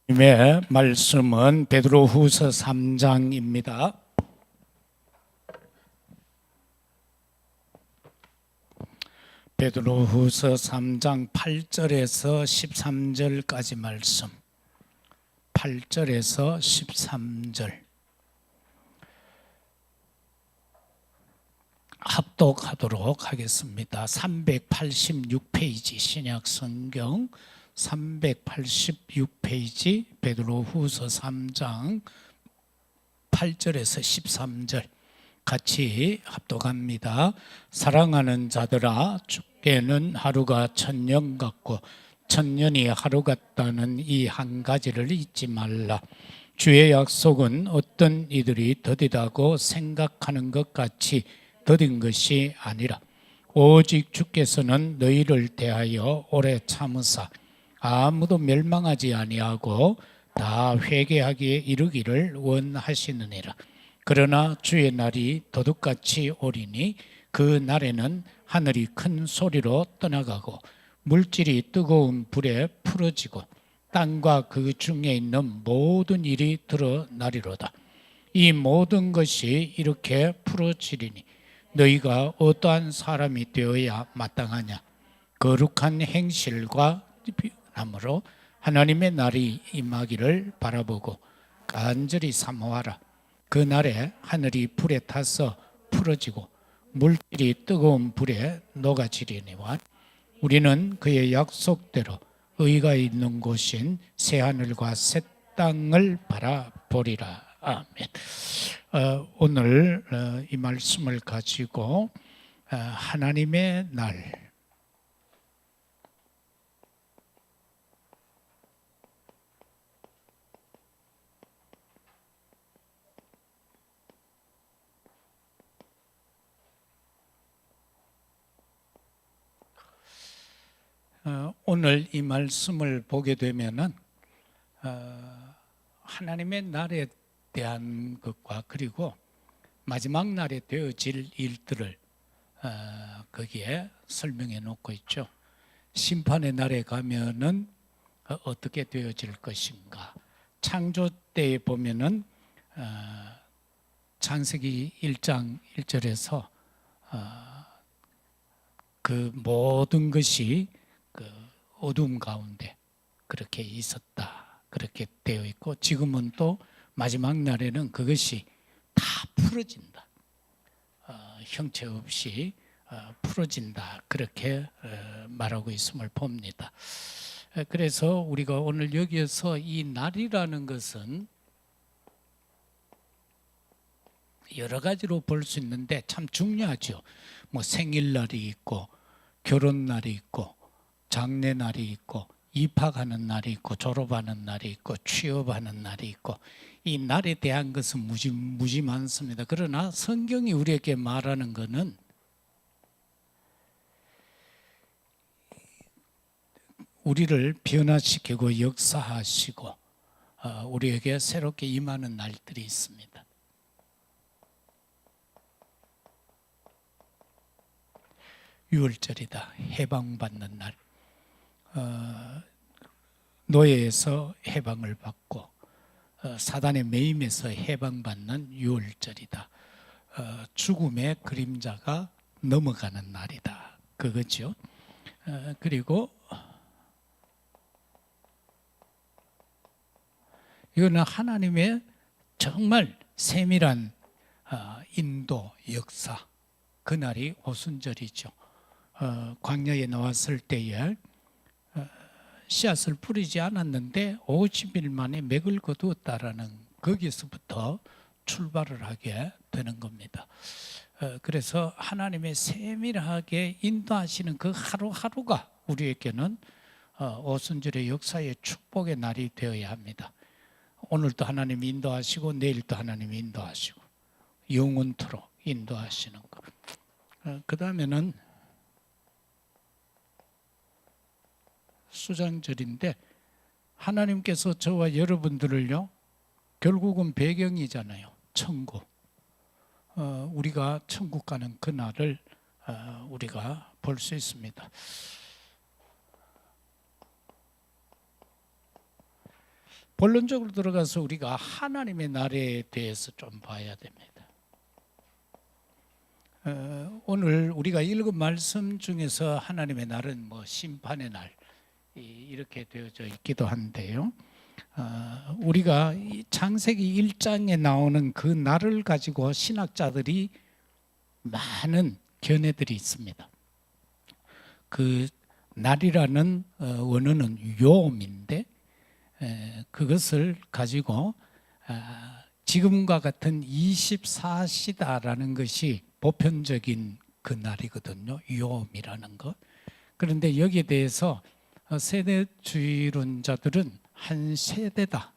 주님의 말씀은 베드로후서 3장입니다. 베드로후서 3장 8절에서 13절까지 말씀. 8절에서 13절. 합독하도록 하겠습니다. 386페이지 신약성경 386페이지 베드로후서 3장 8절에서 13절 같이 합독합니다. 사랑하는 자들아, 주께는 하루가 천년 같고 천년이 하루 같다는 이 한 가지를 잊지 말라. 주의 약속은 어떤 이들이 더디다고 생각하는 것 같이 더딘 것이 아니라 오직 주께서는 너희를 대하여 오래 참으사 아무도 멸망하지 아니하고 다 회개하기에 이르기를 원하시느니라. 그러나 주의 날이 도둑같이 오리니 그 날에는 하늘이 큰 소리로 떠나가고 물질이 뜨거운 불에 풀어지고 땅과 그 중에 있는 모든 일이 드러나리로다. 이 모든 것이 이렇게 풀어지리니 너희가 어떠한 사람이 되어야 마땅하냐? 거룩한 행실과 비남으로 하나님의 날이 임하기를 바라보고 간절히 사모하라. 그 날에 하늘이 불에 타서 풀어지고 물질이 뜨거운 불에 녹아지리니와 우리는 그의 약속대로 의가 있는 곳인 새 하늘과 새 땅을 바라보리라. 아멘. 오늘 이 말씀을 가지고 하나님의 날, 오늘 이 말씀을 보게 되면은 하나님의 날에 대한 것과 그리고 마지막 날에 되어질 일들을 거기에 설명해 놓고 있죠. 심판의 날에 가면은 어떻게 되어질 것인가. 창조 때에 보면은 창세기 1장 1절에서 그 모든 것이 그 어둠 가운데 그렇게 있었다. 그렇게 되어 있고 지금은 또 마지막 날에는 그것이 다 풀어진다. 형체 없이 풀어진다. 그렇게 말하고 있음을 봅니다. 그래서 우리가 오늘 여기에서 이 날이라는 것은 여러 가지로 볼 수 있는데 참 중요하죠. 뭐 생일날이 있고 결혼날이 있고 장례날이 있고 입학하는 날이 있고 졸업하는 날이 있고 취업하는 날이 있고 이 날에 대한 것은 무지 많습니다. 그러나 성경이 우리에게 말하는 것은 우리를 변화시키고 역사하시고 우리에게 새롭게 임하는 날들이 있습니다. 유월절이다. 해방받는 날. 노예에서 해방을 받고 사단의 매임에서 해방받는 유월절이다. 죽음의 그림자가 넘어가는 날이다. 그거죠. 그리고 이거는 하나님의 정말 세밀한 인도 역사. 그날이 오순절이죠. 광야에 나왔을 때에 씨앗을 뿌리지 않았는데 50일 만에 맥을 거두었다라는 거기서부터 출발을 하게 되는 겁니다. 그래서 하나님의 세밀하게 인도하시는 그 하루하루가 우리에게는 오순절의 역사의 축복의 날이 되어야 합니다. 오늘도 하나님이 인도하시고 내일도 하나님이 인도하시고 영원토록 인도하시는 것. 그 다음에는 수장절인데 하나님께서 저와 여러분들을요 결국은 배경이잖아요. 천국. 우리가 천국 가는 그날을 우리가 볼 수 있습니다. 본론적으로 들어가서 우리가 하나님의 날에 대해서 좀 봐야 됩니다. 오늘 우리가 읽은 말씀 중에서 하나님의 날은 뭐 심판의 날 이렇게 되어져 있기도 한데요. 우리가 창세기 1장에 나오는 그 날을 가지고 신학자들이 많은 견해들이 있습니다. 그 날이라는 원어는 요음인데 그것을 가지고 지금과 같은 24시다라는 것이 보편적인 그 날이거든요. 요음이라는 것. 그런데 여기에 대해서 세대주의론자들은 한 세대다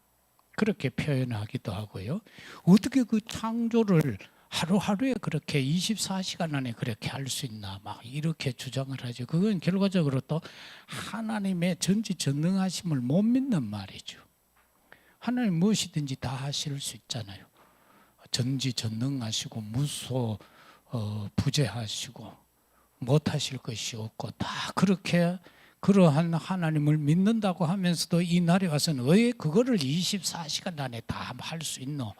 그렇게 표현하기도 하고요. 어떻게 그 창조를 하루하루에 그렇게 24시간 안에 그렇게 할 수 있나 막 이렇게 주장을 하죠. 그건 결과적으로 또 하나님의 전지전능하심을 못 믿는 말이죠. 하나님 무엇이든지 다 하실 수 있잖아요. 전지전능하시고 부재하시고 못하실 것이 없고 다 그렇게 그러한 하나님을 믿는다고 하면서도 이 날에 와서는 왜 그거를 24시간 안에 다 할 수 있노?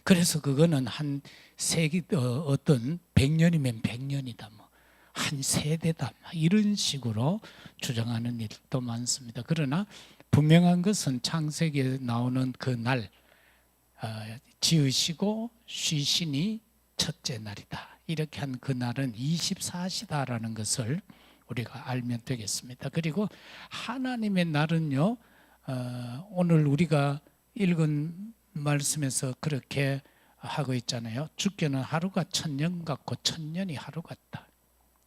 그래서 그거는 한 세기 어떤 100년이면 100년이다 뭐 한 세대다 이런 식으로 주장하는 일도 많습니다. 그러나 분명한 것은 창세기에 나오는 그 날 지으시고 쉬시니 첫째 날이다. 이렇게 한 그 날은 24시다라는 것을 우리가 알면 되겠습니다. 그리고 하나님의 날은요, 오늘 우리가 읽은 말씀에서 그렇게 하고 있잖아요. 주께는 하루가 천년 같고 천년이 하루 같다.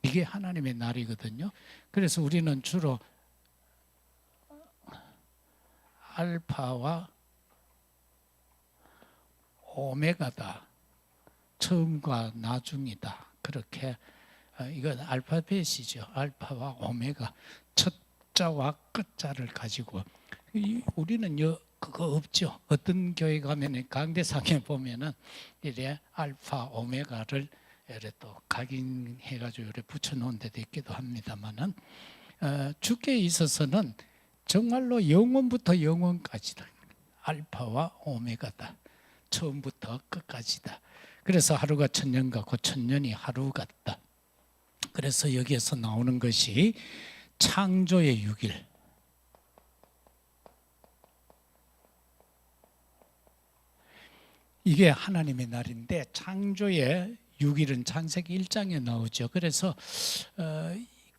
이게 하나님의 날이거든요. 그래서 우리는 주로 알파와 오메가다. 처음과 나중이다. 그렇게 이건 알파벳이죠. 알파와 오메가, 첫자와 끝자를 가지고 우리는 그거 없죠. 어떤 교회 가면 강대상에 보면은 이래 알파 오메가를 이래 또 각인해가지고 이래 붙여놓은 데도 있기도 합니다만은 주께 있어서는 정말로 영원부터 영원까지다. 알파와 오메가다. 처음부터 끝까지다. 그래서 하루가 천년 같고 천년이 하루 같다. 그래서 여기에서 나오는 것이 창조의 6일. 이게 하나님의 날인데 창조의 6일은 창세기 1장에 나오죠. 그래서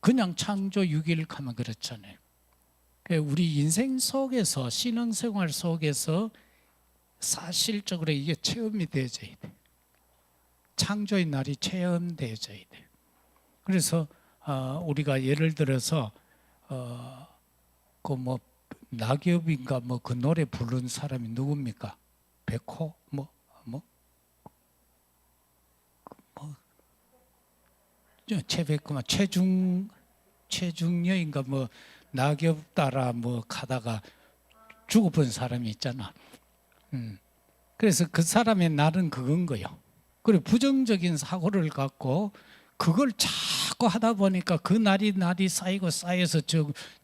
그냥 창조 6일 하면 그렇잖아요. 우리 인생 속에서 신앙생활 속에서 사실적으로 이게 체험이 되어져야 돼. 창조의 날이 체험되어져야 돼. 그래서 우리가 예를 들어서 그 뭐 낙엽인가 뭐 그 노래 부른 사람이 누굽니까? 백호 최백호만 최중여인가 뭐 낙엽 따라 뭐 가다가 죽어본 사람이 있잖아. 그래서 그 사람의 날은 그건 거요. 그리고 부정적인 사고를 갖고 그걸 자꾸 하다 보니까 그 날이 쌓여서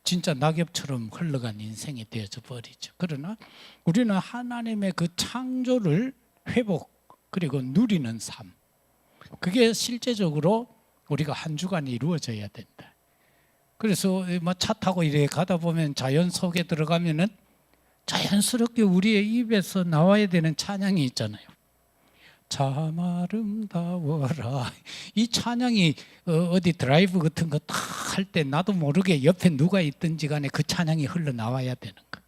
진짜 낙엽처럼 흘러간 인생이 되어져 버리죠. 그러나 우리는 하나님의 그 창조를 회복 그리고 누리는 삶, 그게 실제적으로 우리가 한 주간 이루어져야 된다. 그래서 뭐 차 타고 이렇게 가다 보면 자연 속에 들어가면은 자연스럽게 우리의 입에서 나와야 되는 찬양이 있잖아요. 참 아름다워라. 이 찬양이 어디 드라이브 같은 거 다 할 때 나도 모르게 옆에 누가 있든지 간에 그 찬양이 흘러나와야 되는 거.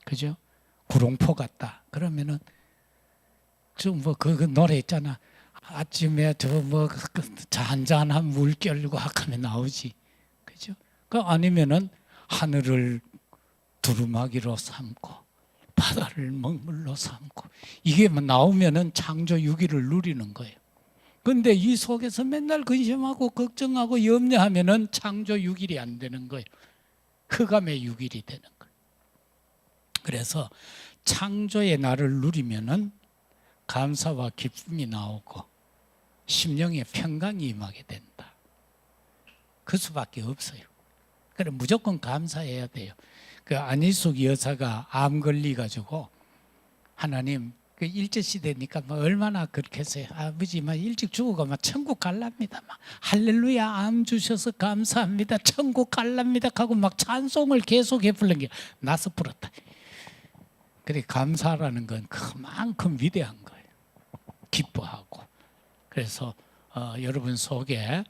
그죠? 구롱포 같다. 그러면은 좀 뭐 그 노래 있잖아. 아침에 저 뭐 잔잔한 물결과 하면 나오지. 그죠? 그 아니면은 하늘을 두루마기로 삼고 바다를 먹물로 삼고 이게 나오면은 창조 6일을 누리는 거예요. 그런데 이 속에서 맨날 근심하고 걱정하고 염려하면은 창조 6일이 안 되는 거예요. 흑암의 6일이 되는 거예요. 그래서 창조의 날을 누리면은 감사와 기쁨이 나오고 심령의 평강이 임하게 된다. 그 수밖에 없어요. 그래 무조건 감사해야 돼요. 그 안희숙 여사가 암 걸리가지고 하나님 그 일제 시대니까 뭐 얼마나 그렇게 했어요. 아버지 막 일찍 죽어가 막 천국 갈랍니다. 막 할렐루야 암 주셔서 감사합니다. 천국 갈랍니다. 하고 막 찬송을 계속 해불는 게 나서 불었다. 그래 감사라는 건 그만큼 위대한 거예요. 기뻐하고. 그래서 여러분 속에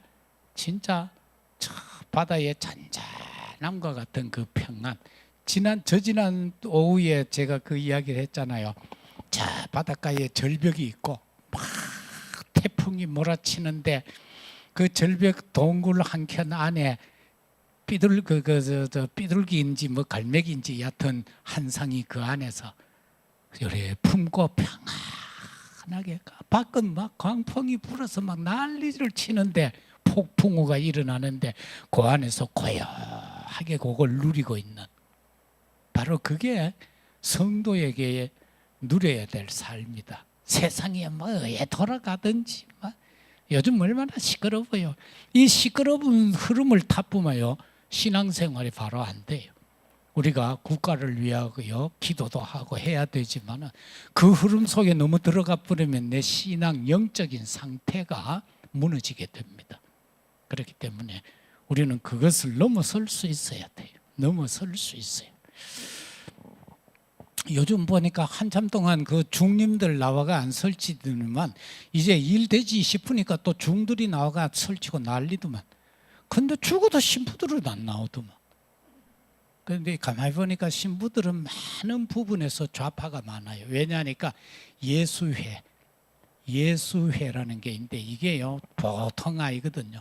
진짜 저 바다의 잔잔함과 같은 그 평안. 저지난 오후에 제가 그 이야기를 했잖아요. 자 바닷가에 절벽이 있고 막 태풍이 몰아치는데 그 절벽 동굴 한 켠 안에 삐뚤기인지 뭐 갈매기인지 얕은 한 상이 그 안에서 요래 품고 평안하게 밖은 막 광풍이 불어서 막 난리를 치는데 폭풍우가 일어나는데 그 안에서 고요하게 그걸 누리고 있는 바로 그게 성도에게 누려야 될 삶이다. 세상이 뭐에 돌아가든지 요즘 얼마나 시끄러워요. 이 시끄러운 흐름을 타뿜어요. 신앙생활이 바로 안 돼요. 우리가 국가를 위하여 기도도 하고 해야 되지만 그 흐름 속에 너무 들어가 버리면 내 신앙 영적인 상태가 무너지게 됩니다. 그렇기 때문에 우리는 그것을 넘어설 수 있어야 돼요. 넘어설 수 있어요. 요즘 보니까 한참 동안 그 중님들 나와가 안 설치더니만 이제 일 되지 싶으니까 또 중들이 나와가 설치고 난리더만. 근데 죽어도 신부들은 안 나오더만. 그런데 가만히 보니까 신부들은 많은 부분에서 좌파가 많아요. 왜냐하니까 예수회라는 게 있는데 이게요 보통 아니거든요.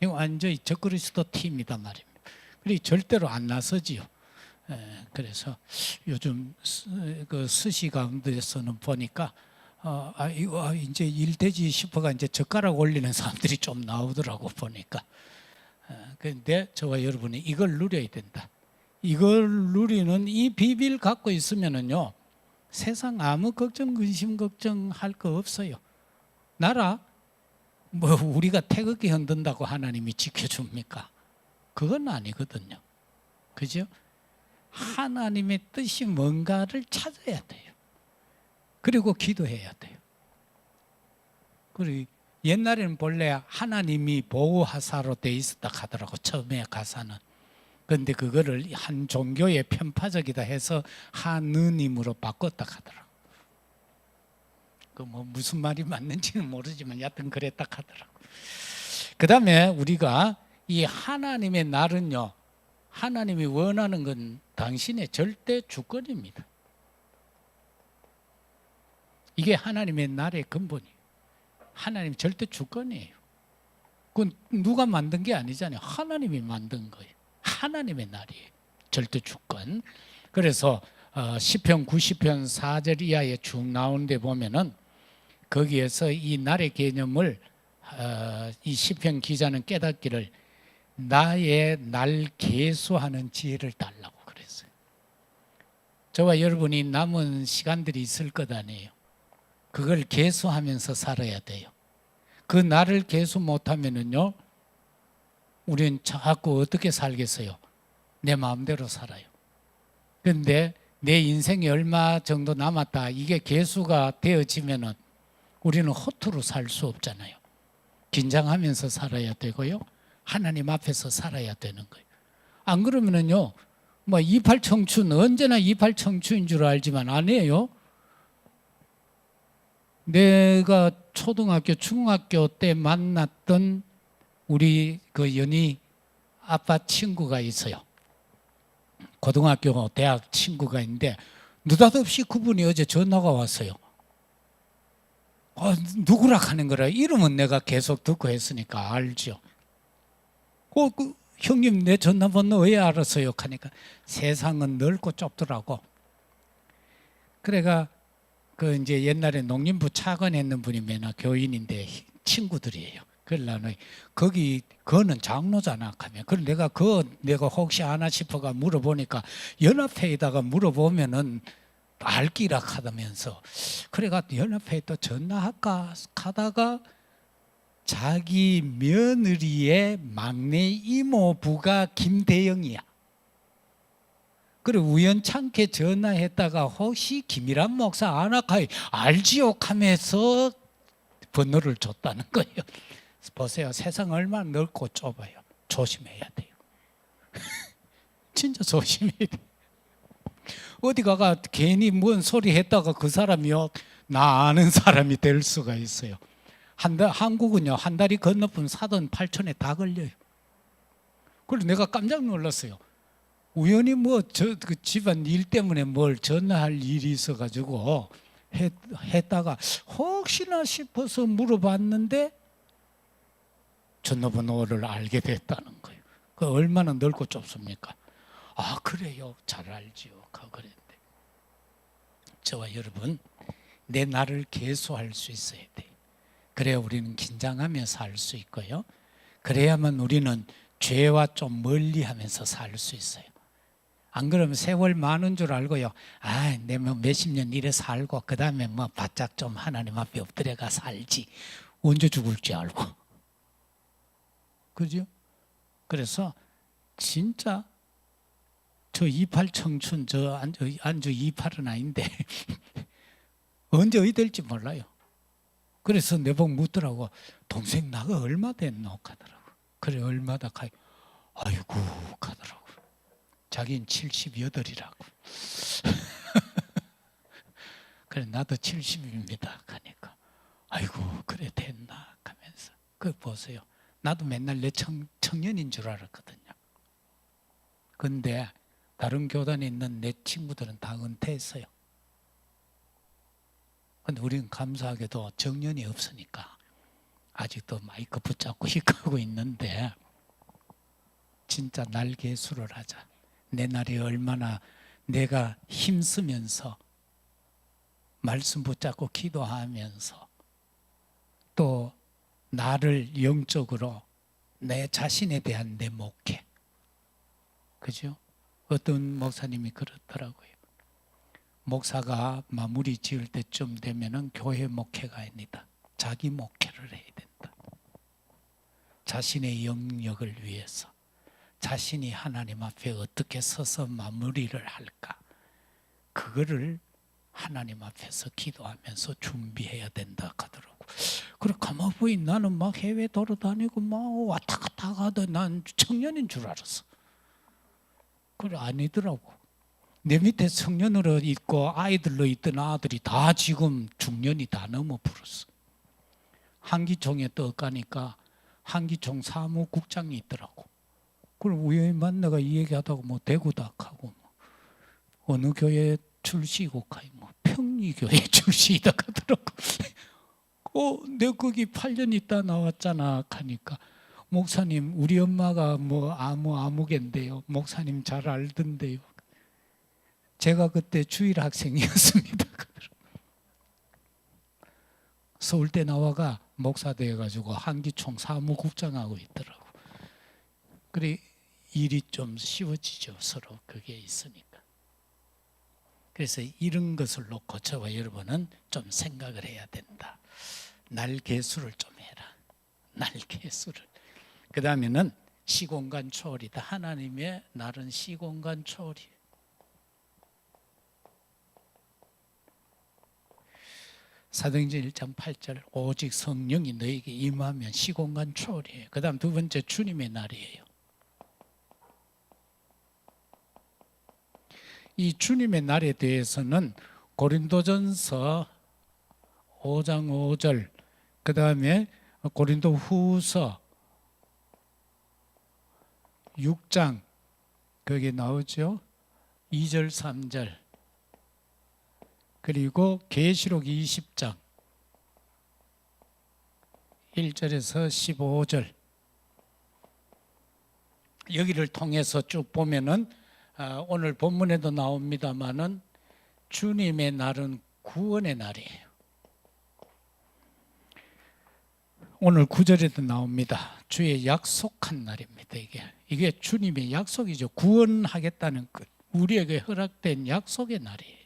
이거 완전히 적그리스도 팀이다 말입니다. 그리고 절대로 안 나서지요. 그래서 요즘 그 스시 가운데서는 보니까 이거 이제 일 되지 싶어가 이제 젓가락 올리는 사람들이 좀 나오더라고 보니까. 그런데 저와 여러분이 이걸 누려야 된다. 이걸 누리는 이 비밀 갖고 있으면은요 세상 아무 걱정 근심 걱정할 거 없어요. 나라 뭐 우리가 태극기 흔든다고 하나님이 지켜줍니까? 그건 아니거든요. 그죠? 하나님의 뜻이 뭔가를 찾아야 돼요. 그리고 기도해야 돼요. 그리고 옛날에는 본래 하나님이 보호하사로 돼 있었다 하더라고 처음에 가사는. 그런데 그거를 한 종교의 편파적이다 해서 하느님으로 바꿨다 하더라고. 그 뭐 무슨 말이 맞는지는 모르지만 여하튼 그랬다 하더라고. 그 다음에 우리가 이 하나님의 날은요 하나님이 원하는 건 당신의 절대 주권입니다. 이게 하나님의 날의 근본이에요. 하나님 절대 주권이에요. 그건 누가 만든 게 아니잖아요. 하나님이 만든 거예요. 하나님의 날이에요. 절대 주권. 그래서 시편 90편 4절 이하에 쭉 나오는 데 보면은 거기에서 이 날의 개념을 이 시편 기자는 깨닫기를 나의 날 계수하는 지혜를 달라고 그랬어요. 저와 여러분이 남은 시간들이 있을 것 아니에요. 그걸 계수하면서 살아야 돼요. 그 날을 계수 못하면은요, 우리는 자꾸 어떻게 살겠어요? 내 마음대로 살아요. 그런데 내 인생이 얼마 정도 남았다. 이게 계수가 되어지면은 우리는 허투루 살 수 없잖아요. 긴장하면서 살아야 되고요. 하나님 앞에서 살아야 되는 거예요. 안 그러면은요, 뭐 28 청춘 언제나 28 청춘인 줄 알지만 아니에요. 내가 초등학교, 중학교 때 만났던 우리 그 연희 아빠 친구가 있어요. 고등학교, 대학 친구가 있는데 느닷없이 그분이 어제 전화가 왔어요. 누구라 하는 거라. 이름은 내가 계속 듣고 했으니까 알죠. 형님 내 전화번호 왜 알았어요? 하니까 세상은 넓고 좁더라고. 그래가 그 이제 옛날에 농림부 차관했는 분이 맨날 교인인데 친구들이에요. 그걸 나는 그거는 장로잖아 하면 그걸 내가 혹시 아나 싶어가 물어보니까 연합회에다가 물어보면은 알기라 하다면서 그래가 연합회에 또 전화할까 하다가 자기 며느리의 막내 이모부가 김대영이야. 그래 우연찮게 전화했다가 혹시 김일환 목사 아나카이 알지요 하면서 번호를 줬다는 거예요. 보세요. 세상 얼마나 넓고 좁아요. 조심해야 돼요. 진짜 조심해야 돼요. 어디 가가 괜히 뭔 소리 했다가 그 사람이요 나 아는 사람이 될 수가 있어요. 한국은요 한 달이 건너편 사돈 8촌에 다 걸려요. 그래서 내가 깜짝 놀랐어요. 우연히 그 집안 일 때문에 뭘 전화할 일이 있어가지고 했다가 혹시나 싶어서 물어봤는데 전화번호를 알게 됐다는 거예요. 그 얼마나 넓고 좁습니까? 아 그래요, 잘 알지요. 그랬는데 저와 여러분 내 나를 계수할 수 있어야 돼. 그래야 우리는 긴장하며 살 수 있고요. 그래야만 우리는 죄와 좀 멀리하면서 살 수 있어요. 안 그러면 세월 많은 줄 알고요. 아, 내 뭐 몇십 년 이래 살고 그 다음에 뭐 바짝 좀 하나님 앞에 엎드려가 살지. 언제 죽을지 알고. 그죠? 그래서 진짜 저 28 청춘 저 안주 28은 아닌데 언제 어디 될지 몰라요. 그래서 내보고 묻더라고. 동생 나가 얼마 됐노? 하더라고. 그래 얼마다 가요. 아이고 하더라고. 자기는 78이라고. 그래 나도 70입니다. 하니까 아이고 그래 됐나 하면서 그 보세요. 나도 맨날 내 청년인 줄 알았거든요. 근데 다른 교단에 있는 내 친구들은 다 은퇴했어요. 근데 우리는 감사하게도 정년이 없으니까 아직도 마이크 붙잡고 이끌고 있는데 진짜 날 계수를 하자. 내 날이 얼마나 내가 힘쓰면서 말씀 붙잡고 기도하면서 또 나를 영적으로 내 자신에 대한 내 목회. 그죠? 어떤 목사님이 그렇더라고요. 목사가 마무리 지을 때쯤 되면은 교회 목회가 아닙니다. 자기 목회를 해야 된다. 자신의 영역을 위해서 자신이 하나님 앞에 어떻게 서서 마무리를 할까? 그거를 하나님 앞에서 기도하면서 준비해야 된다 하더라고. 그래 가만 보니 나는 막 해외 돌아다니고 막 왔다 갔다 하던 난 청년인 줄 알았어. 그래 아니더라고. 내 밑에 청년으로 있고 아이들로 있던 아들이 다 지금 중년이 다 넘어 버렸어. 한기총에 떠가니까 한기총 사무국장이 있더라고. 그걸 우연히 만나가 이 얘기하다가 뭐 대구다 하고 뭐 어느 교회 출시고 뭐 평리교회 출시이다 하더라고. 내가 거기 8년 있다 나왔잖아 하니까 목사님 우리 엄마가 뭐 아무개인데요. 목사님 잘 알던데요. 제가 그때 주일 학생이었습니다. 서울대 나와가 목사 돼가지고 한기총 사무국장하고 있더라고. 그래 일이 좀 쉬워지죠. 서로 그게 있으니까. 그래서 이런 것을 놓고 저와 여러분은 좀 생각을 해야 된다. 날 계수를 좀 해라. 날 계수를. 그 다음에는 시공간 초월이다. 하나님의 날은 시공간 초월이에요. 사도행전 1장 8절 오직 성령이 너에게 임하면 시공간 초월이에요. 그 다음 두 번째 주님의 날이에요. 이 주님의 날에 대해서는 고린도전서 5장 5절 그 다음에 고린도후서 6장 거기에 나오죠. 2절 3절 그리고 계시록 20장 1절에서 15절 여기를 통해서 쭉 보면은 오늘 본문에도 나옵니다마는 주님의 날은 구원의 날이에요. 오늘 9절에도 나옵니다. 주의 약속한 날입니다. 이게 주님의 약속이죠. 구원하겠다는 것, 우리에게 허락된 약속의 날이에요.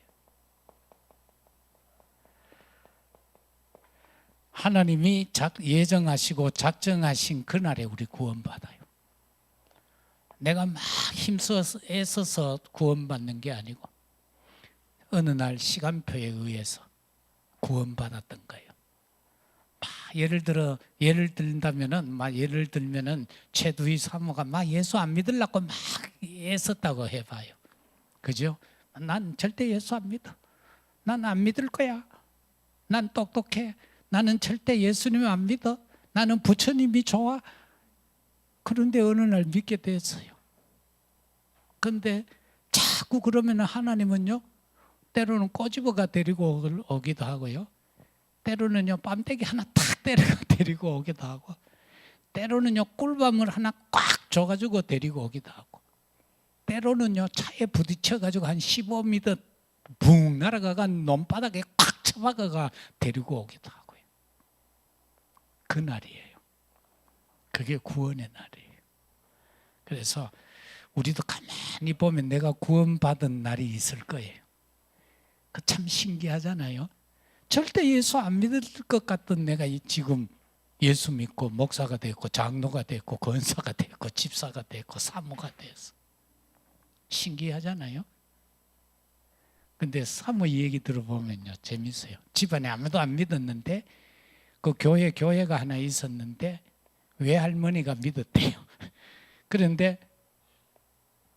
하나님이 예정하시고 작정하신 그날에 우리 구원받아요. 내가 막 힘써서 애써서 구원받는 게 아니고 어느 날 시간표에 의해서 구원받았던 거예요. 예를 들면은 최두희 사모가 막 예수 안 믿으려고 막 애썼다고 해봐요. 그죠? 난 절대 예수 안 믿어. 난 안 믿을 거야. 난 똑똑해. 나는 절대 예수님 안 믿어. 나는 부처님이 좋아. 그런데 어느 날 믿게 됐어요. 그런데 자꾸 그러면 하나님은요, 때로는 꼬집어가 데리고 오기도 하고요. 때로는요, 빰떼기 하나 탁 때려가 데리고 오기도 하고, 때로는요, 꿀밤을 하나 꽉 줘가지고 데리고 오기도 하고, 때로는요, 차에 부딪혀가지고 한 15m 붕 날아가가 논바닥에 꽉 쳐박아가 데리고 오기도 하고요. 그 날이에요. 그게 구원의 날이에요. 그래서 우리도 가만히 보면 내가 구원받은 날이 있을 거예요. 그 참 신기하잖아요. 절대 예수 안 믿을 것 같던 내가 지금 예수 믿고 목사가 됐고 장로가 됐고 권사가 됐고 집사가 됐고 사모가 됐어. 신기하잖아요. 근데 사모 얘기 들어보면요, 재밌어요. 집안에 아무도 안 믿었는데 그 교회가 하나 있었는데 외할머니가 믿었대요. 그런데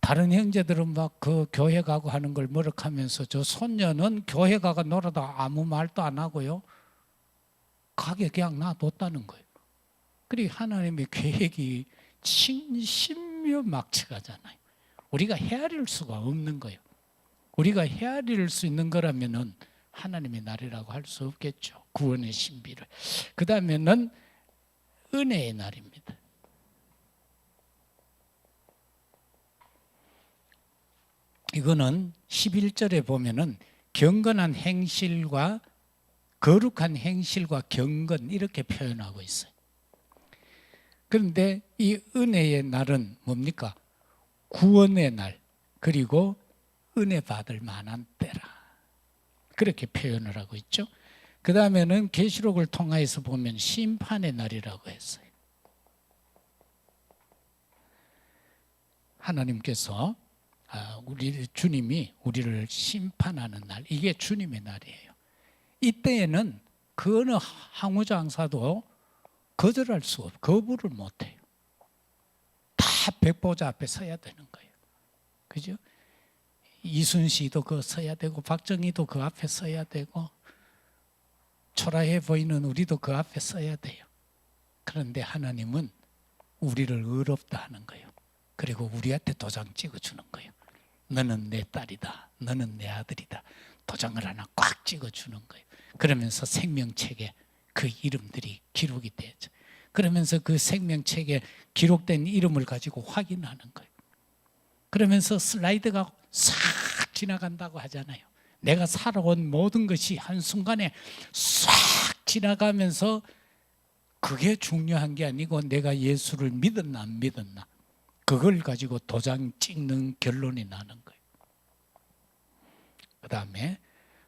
다른 형제들은 막 그 교회 가고 하는 걸 머쓱하면서 저 손녀는 교회 가가 놀아도 아무 말도 안 하고요, 가게 그냥 놔뒀다는 거예요. 그리고 하나님의 계획이 신묘막측하잖아요. 우리가 헤아릴 수가 없는 거예요. 우리가 헤아릴 수 있는 거라면은 하나님의 날이라고 할 수 없겠죠. 구원의 신비를. 그 다음에는 은혜의 날입니다. 이거는 11절에 보면은 경건한 행실과 거룩한 행실과 경건 이렇게 표현하고 있어요. 그런데 이 은혜의 날은 뭡니까? 구원의 날, 그리고 은혜 받을 만한 때라. 그렇게 표현을 하고 있죠. 그 다음에는 계시록을 통해서 보면 심판의 날이라고 했어요. 하나님께서 우리 주님이 우리를 심판하는 날, 이게 주님의 날이에요. 이때에는 그 어느 항우장사도 거절할 수 없고 거부를 못해요. 다 백보자 앞에 서야 되는 거예요. 그죠? 이순시도 그 서야 되고 박정희도 그 앞에 서야 되고 초라해 보이는 우리도 그 앞에 서야 돼요. 그런데 하나님은 우리를 의롭다 하는 거예요. 그리고 우리한테 도장 찍어주는 거예요. 너는 내 딸이다. 너는 내 아들이다. 도장을 하나 꽉 찍어주는 거예요. 그러면서 생명책에 그 이름들이 기록이 되죠. 그러면서 그 생명책에 기록된 이름을 가지고 확인하는 거예요. 그러면서 슬라이드가 싹 지나간다고 하잖아요. 내가 살아온 모든 것이 한순간에 싹 지나가면서 그게 중요한 게 아니고 내가 예수를 믿었나 안 믿었나, 그걸 가지고 도장 찍는 결론이 나는 거예요. 그 다음에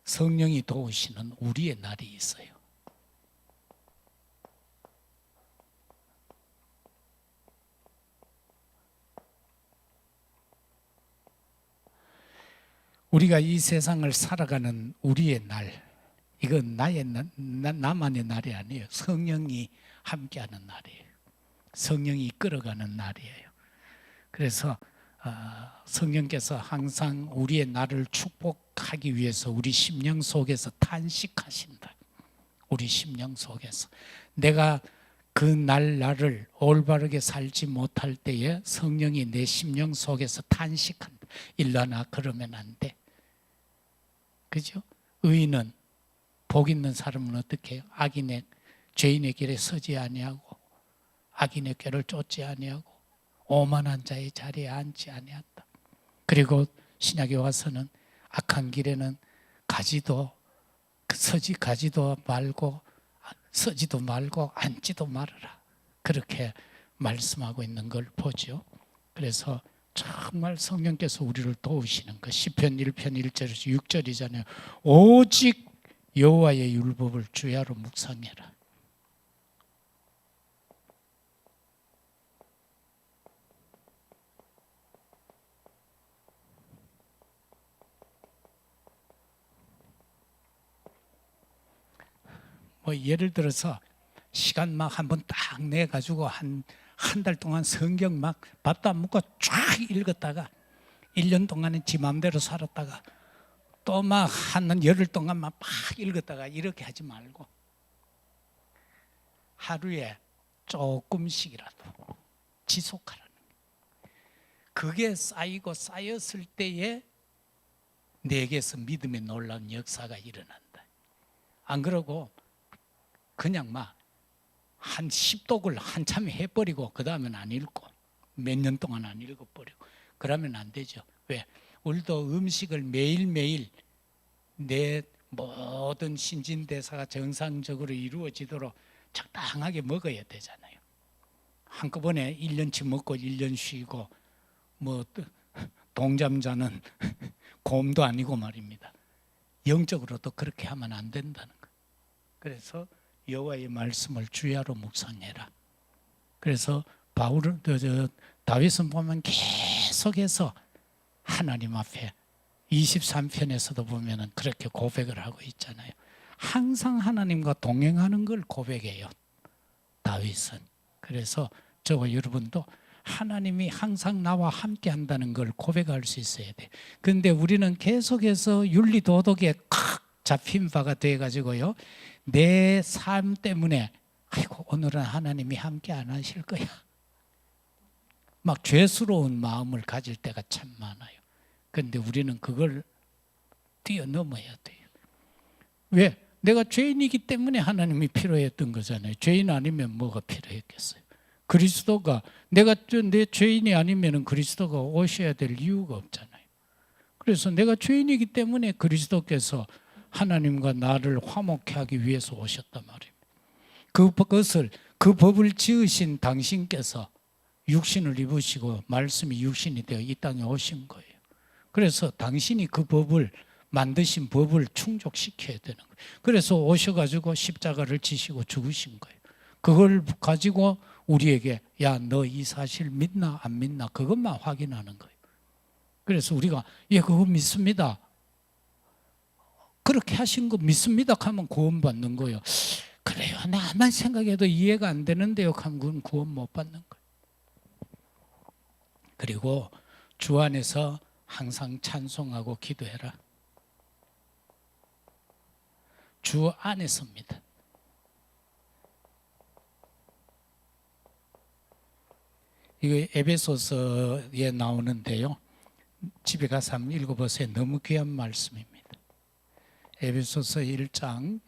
성령이 도우시는 우리의 날이 있어요. 우리가 이 세상을 살아가는 우리의 날, 이건 나만의 날이 아니에요. 성령이 함께하는 날이에요. 성령이 이끌어가는 날이에요. 그래서 성령께서 항상 우리의 날을 축복하기 위해서 우리 심령 속에서 탄식하신다. 우리 심령 속에서 내가 그 나를 올바르게 살지 못할 때에 성령이 내 심령 속에서 탄식한다. 일어나, 그러면 안 돼. 그죠? 의인은, 복 있는 사람은 어떻게 해요? 죄인의 길에 서지 아니하고 악인의 꾀를 쫓지 아니하고 오만한 자의 자리에 앉지 아니한다. 그리고 신약에 와서는 악한 길에는 가지도 말고 서지도 말고 앉지도 말아라. 그렇게 말씀하고 있는 걸 보죠. 그래서 정말 성령께서 우리를 도우시는 것. 시편 1편 1절에서 6절이잖아요. 오직 여호와의 율법을 주야로 묵상해라. 뭐 예를 들어서 시간 막 한번 딱 내 가지고 한 달 동안 성경 막 밥도 안 먹고 쫙 읽었다가 1년 동안은 지 마음대로 살았다가 또 막 한 열흘 동안 막 읽었다가 이렇게 하지 말고 하루에 조금씩이라도 지속하라는 거예요. 그게 쌓이고 쌓였을 때에 내게서 믿음의 놀라운 역사가 일어난다. 안 그러고 그냥 막 한 10독을 한참 해버리고 그 다음엔 안 읽고 몇 년 동안 안 읽어버리고 그러면 안 되죠. 왜? 우리도 음식을 매일매일 내 모든 신진대사가 정상적으로 이루어지도록 적당하게 먹어야 되잖아요. 한꺼번에 1년치 먹고 1년 쉬고 뭐 동잠자는 곰도 아니고 말입니다. 영적으로도 그렇게 하면 안 된다는 거예요. 그래서 여호와의 말씀을 주야로 묵상해라. 그래서 다윗은 보면 계속해서 하나님 앞에 23편에서도 보면은 그렇게 고백을 하고 있잖아요. 항상 하나님과 동행하는 걸 고백해요, 다윗은. 그래서 저와 여러분도 하나님이 항상 나와 함께 한다는 걸 고백할 수 있어야 돼. 그런데 우리는 계속해서 윤리도덕에 칵 잡힌 바가 돼가지고요, 내 삶 때문에 아이고 오늘은 하나님이 함께 안 하실 거야, 막 죄스러운 마음을 가질 때가 참 많아요. 그런데 우리는 그걸 뛰어넘어야 돼요. 왜? 내가 죄인이기 때문에 하나님이 필요했던 거잖아요. 죄인 아니면 뭐가 필요했겠어요? 그리스도가 내가 내 죄인이 아니면 그리스도가 오셔야 될 이유가 없잖아요. 그래서 내가 죄인이기 때문에 그리스도께서 하나님과 나를 화목케 하기 위해서 오셨단 말입니다. 그 법을 지으신 당신께서 육신을 입으시고 말씀이 육신이 되어 이 땅에 오신 거예요. 그래서 당신이 그 법을 만드신 법을 충족시켜야 되는 거예요. 그래서 오셔가지고 십자가를 지시고 죽으신 거예요. 그걸 가지고 우리에게 야, 너 이 사실 믿나 안 믿나 그것만 확인하는 거예요. 그래서 우리가 예, 그거 믿습니다. 그렇게 하신 거 믿습니다 하면 구원받는 거예요. 그래요, 나만 생각해도 이해가 안 되는데요 하면 그건 구원 못 받는 거예요. 그리고 주 안에서 항상 찬송하고 기도해라. 주 안에서입니다. 이거 에베소서에 나오는데요, 집에 가서 한번 읽어보세요. 너무 귀한 말씀입니다. 에베소서 1장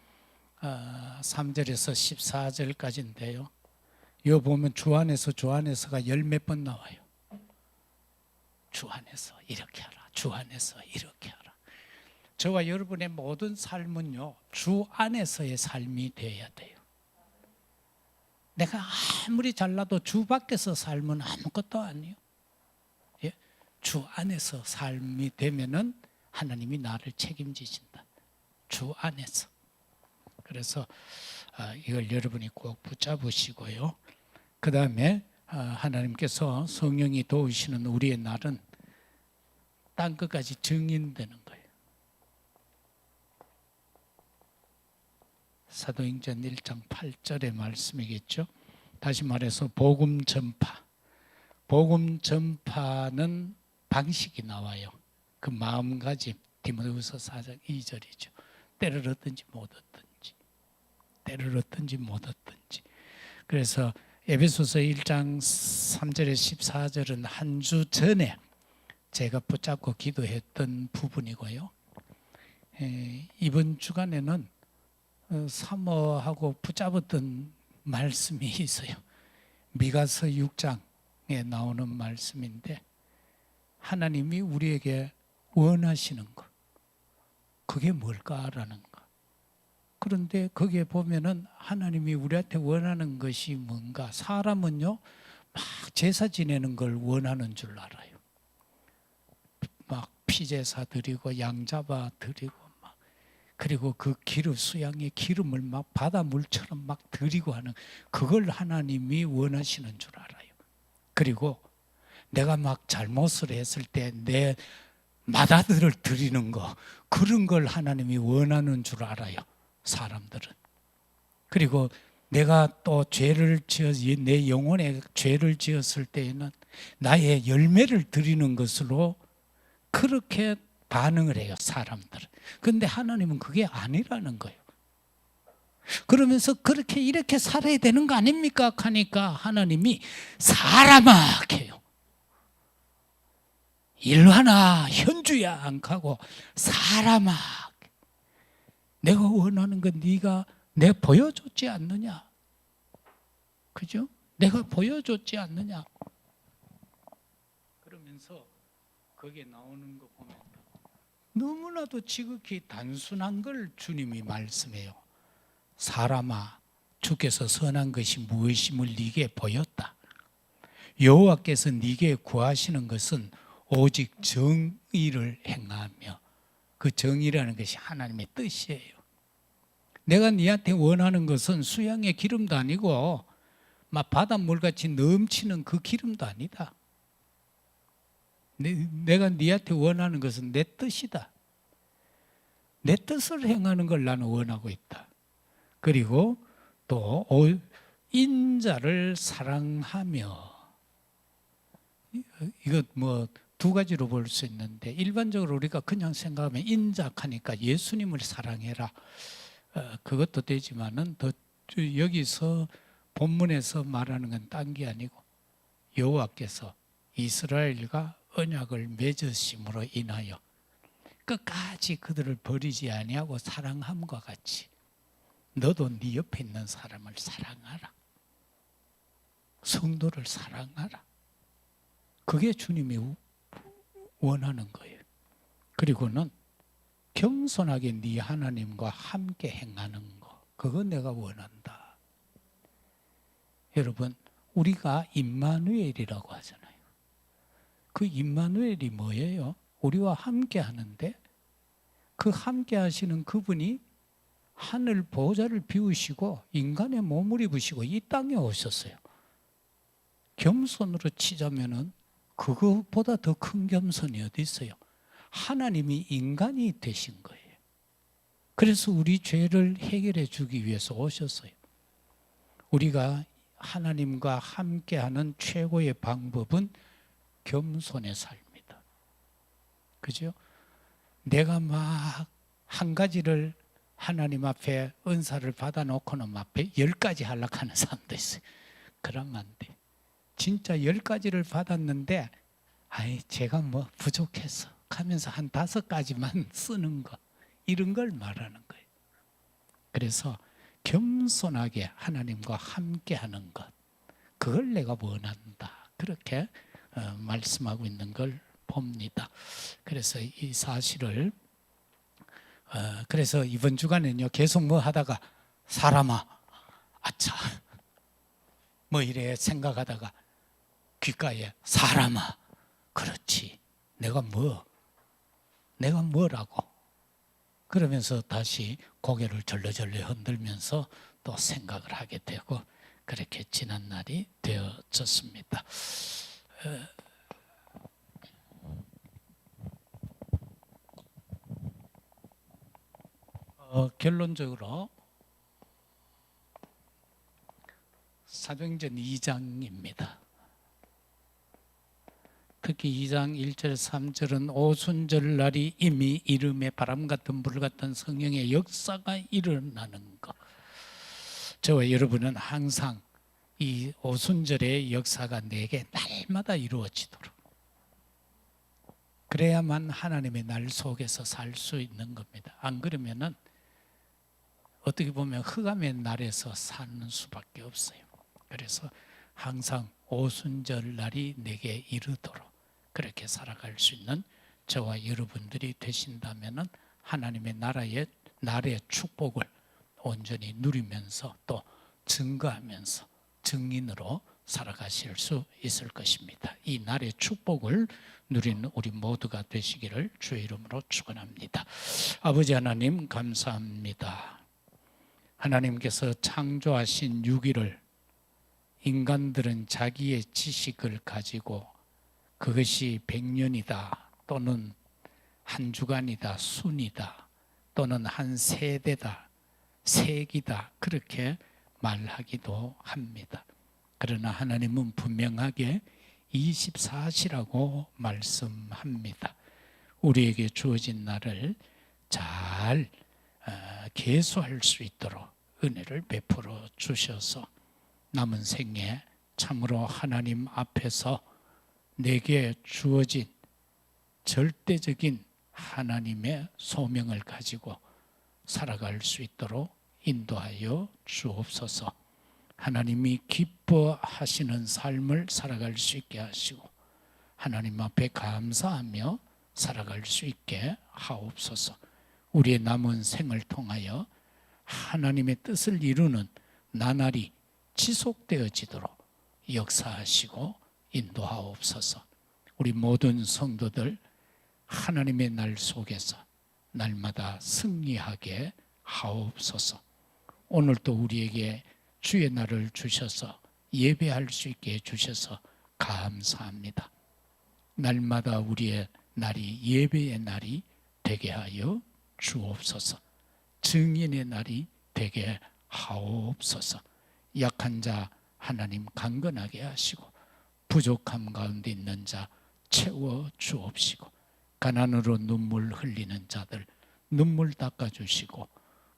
3절에서 14절까지인데요. 이거 보면 주 안에서가 열 몇 번 나와요. 주 안에서 이렇게 하라, 주 안에서 이렇게 하라. 저와 여러분의 모든 삶은요, 주 안에서의 삶이 되어야 돼요. 내가 아무리 잘나도 주 밖에서 삶은 아무것도 아니에요. 예? 주 안에서 삶이 되면은 하나님이 나를 책임지신다. 주 안에서. 그래서 이걸 여러분이 꼭 붙잡으시고요. 그 다음에 하나님께서 성령이 도우시는 우리의 날은 땅끝까지 증인되는 거예요. 사도행전 1장 8절의 말씀이겠죠. 다시 말해서 복음 전파는 방식이 나와요. 그 마음가짐, 디모데후서 4장 2절이죠. 때를 얻든지 못 얻든지. 그래서 에베소서 1장 3절에 14절은 한 주 전에 제가 붙잡고 기도했던 부분이고요. 이번 주간에는 사모하고 붙잡았던 말씀이 있어요. 미가서 6장에 나오는 말씀인데, 하나님이 우리에게 원하시는 것, 그게 뭘까라는 거. 그런데 거기에 보면은 하나님이 우리한테 원하는 것이 뭔가, 사람은요 막 제사 지내는 걸 원하는 줄 알아요. 막 피제사 드리고 양 잡아 드리고 막, 그리고 그 수양의 기름을 막 바닷물처럼 막 드리고 하는, 그걸 하나님이 원하시는 줄 알아요. 그리고 내가 막 잘못을 했을 때 내 맏아들을 드리는 거, 그런 걸 하나님이 원하는 줄 알아요, 사람들은. 그리고 내가 또 죄를 내 영혼에 죄를 지었을 때에는 나의 열매를 드리는 것으로 그렇게 반응을 해요, 사람들은. 그런데 하나님은 그게 아니라는 거예요. 그러면서 그렇게 이렇게 살아야 되는 거 아닙니까? 하니까 하나님이 사람아 해요. 일하나 현주야 안 하고 사람아, 내가 원하는 건 네가 내 보여줬지 않느냐? 그죠? 내가 보여줬지 않느냐? 그러면서 거기에 나오는 거 보면 너무나도 지극히 단순한 걸 주님이 말씀해요. 사람아, 주께서 선한 것이 무엇임을 네게 보였다. 여호와께서 네게 구하시는 것은 오직 정의를 행하며, 그 정의라는 것이 하나님의 뜻이에요. 내가 네한테 원하는 것은 수양의 기름도 아니고 막 바닷물같이 넘치는 그 기름도 아니다. 내가 네한테 원하는 것은 내 뜻이다. 내 뜻을 행하는 걸 나는 원하고 있다. 그리고 또 인자를 사랑하며, 이거 뭐 두 가지로 볼 수 있는데, 일반적으로 우리가 그냥 생각하면 인자하니까 예수님을 사랑해라, 그것도 되지만은 더 여기서 본문에서 말하는 건 딴 게 아니고 여호와께서 이스라엘과 언약을 맺으심으로 인하여 끝까지 그들을 버리지 아니하고 사랑함과 같이 너도 네 옆에 있는 사람을 사랑하라. 성도를 사랑하라. 그게 주님이 원하는 거예요. 그리고는 겸손하게 네 하나님과 함께 행하는 거, 그거 내가 원한다. 여러분, 우리가 임마누엘이라고 하잖아요. 그 임마누엘이 뭐예요? 우리와 함께 하는데, 그 함께 하시는 그분이 하늘 보좌를 비우시고 인간의 몸을 입으시고 이 땅에 오셨어요. 겸손으로 치자면은 그것보다 더 큰 겸손이 어디 있어요? 하나님이 인간이 되신 거예요. 그래서 우리 죄를 해결해 주기 위해서 오셨어요. 우리가 하나님과 함께하는 최고의 방법은 겸손의 삶이다. 그죠? 내가 막 한 가지를 하나님 앞에 은사를 받아놓고는 막 10가지 하려고 하는 사람도 있어요. 그러면 안 돼. 진짜 10가지를 받았는데 아이 제가 뭐 부족해서 하면서 한 5가지만 쓰는 거, 이런 걸 말하는 거예요. 그래서 겸손하게 하나님과 함께하는 것, 그걸 내가 원한다. 그렇게 말씀하고 있는 걸 봅니다. 그래서 이 사실을 그래서 이번 주간에는요 계속 뭐 하다가 사람아 아차 뭐 이래 생각하다가 귓가에 사람아 그렇지 내가 뭐라고 그러면서 다시 고개를 절레절레 흔들면서 또 생각을 하게 되고 그렇게 지난 날이 되어졌습니다. 결론적으로 사도행전 2장입니다. 특히 2장 1절 3절은 오순절 날이 이미 이름에 바람 같은 불 같은 성령의 역사가 일어나는 것. 저와 여러분은 항상 이 오순절의 역사가 내게 날마다 이루어지도록, 그래야만 하나님의 날 속에서 살 수 있는 겁니다. 안 그러면은 어떻게 보면 흑암의 날에서 사는 수밖에 없어요. 그래서 항상 오순절 날이 내게 이르도록 그렇게 살아갈 수 있는 저와 여러분들이 되신다면 하나님의 나라의 날의 축복을 온전히 누리면서 또 증거하면서 증인으로 살아가실 수 있을 것입니다. 이 날의 축복을 누리는 우리 모두가 되시기를 주의 이름으로 축원합니다. 아버지 하나님 감사합니다. 하나님께서 창조하신 유기를 인간들은 자기의 지식을 가지고 그것이 100년이다 또는 한 주간이다 순이다 또는 한 세대다 색이다 그렇게 말하기도 합니다. 그러나 하나님은 분명하게 24시라고 말씀합니다. 우리에게 주어진 날을 잘 계수할 수 있도록 은혜를 베풀어 주셔서 남은 생에 참으로 하나님 앞에서 내게 주어진 절대적인 하나님의 소명을 가지고 살아갈 수 있도록 인도하여 주옵소서. 하나님이 기뻐하시는 삶을 살아갈 수 있게 하시고 하나님 앞에 감사하며 살아갈 수 있게 하옵소서. 우리의 남은 생을 통하여 하나님의 뜻을 이루는 나날이 지속되어지도록 역사하시고 인도하옵소서. 우리 모든 성도들 하나님의 날 속에서 날마다 승리하게 하옵소서. 오늘도 우리에게 주의 날을 주셔서 예배할 수 있게 해주셔서 감사합니다. 날마다 우리의 날이 예배의 날이 되게 하여 주옵소서. 증인의 날이 되게 하옵소서. 약한 자 하나님 강건하게 하시고 부족함 가운데 있는 자 채워 주옵시고 가난으로 눈물 흘리는 자들 눈물 닦아주시고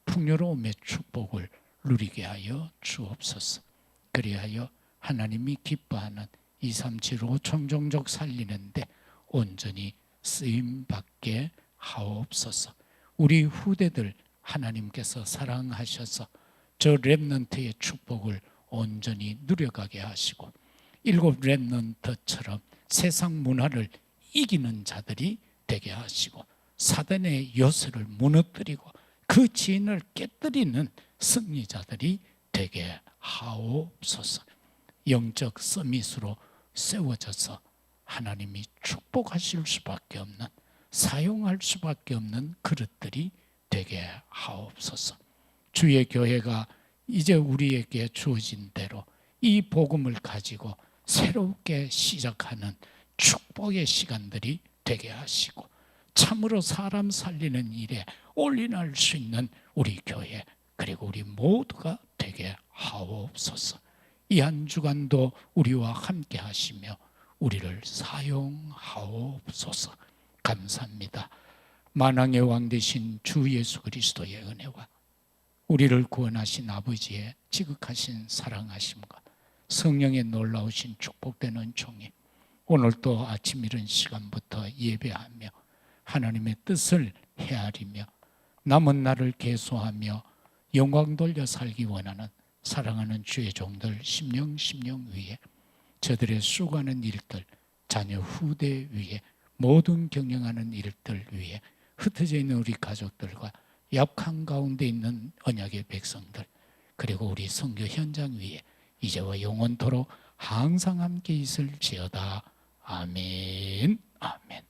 풍요로움의 축복을 누리게 하여 주옵소서. 그리하여 하나님이 기뻐하는 237호 청종족 살리는데 온전히 쓰임받게 하옵소서. 우리 후대들 하나님께서 사랑하셔서 저 렘넌트의 축복을 온전히 누려가게 하시고 7 렘넌트처럼 세상 문화를 이기는 자들이 되게 하시고 사단의 요새를 무너뜨리고 그 지인을 깨뜨리는 승리자들이 되게 하옵소서. 영적 서밋으로 세워져서 하나님이 축복하실 수밖에 없는 사용할 수밖에 없는 그릇들이 되게 하옵소서. 주의 교회가 이제 우리에게 주어진 대로 이 복음을 가지고 새롭게 시작하는 축복의 시간들이 되게 하시고 참으로 사람 살리는 일에 올인할 수 있는 우리 교회 그리고 우리 모두가 되게 하옵소서. 이 한 주간도 우리와 함께 하시며 우리를 사용하옵소서. 감사합니다. 만왕의 왕 되신 주 예수 그리스도의 은혜와 우리를 구원하신 아버지의 지극하신 사랑하심과 성령의 놀라우신 축복되는 종이 오늘도 아침 이른 시간부터 예배하며 하나님의 뜻을 헤아리며 남은 날을 계수하며 영광 돌려 살기 원하는 사랑하는 주의 종들 심령 위에 저들의 수고하는 일들 자녀 후대 위에 모든 경영하는 일들 위에 흩어져 있는 우리 가족들과 약한 가운데 있는 언약의 백성들 그리고 우리 선교 현장 위에 이제와 영원토록 항상 함께 있을지어다. 아멘. 아멘.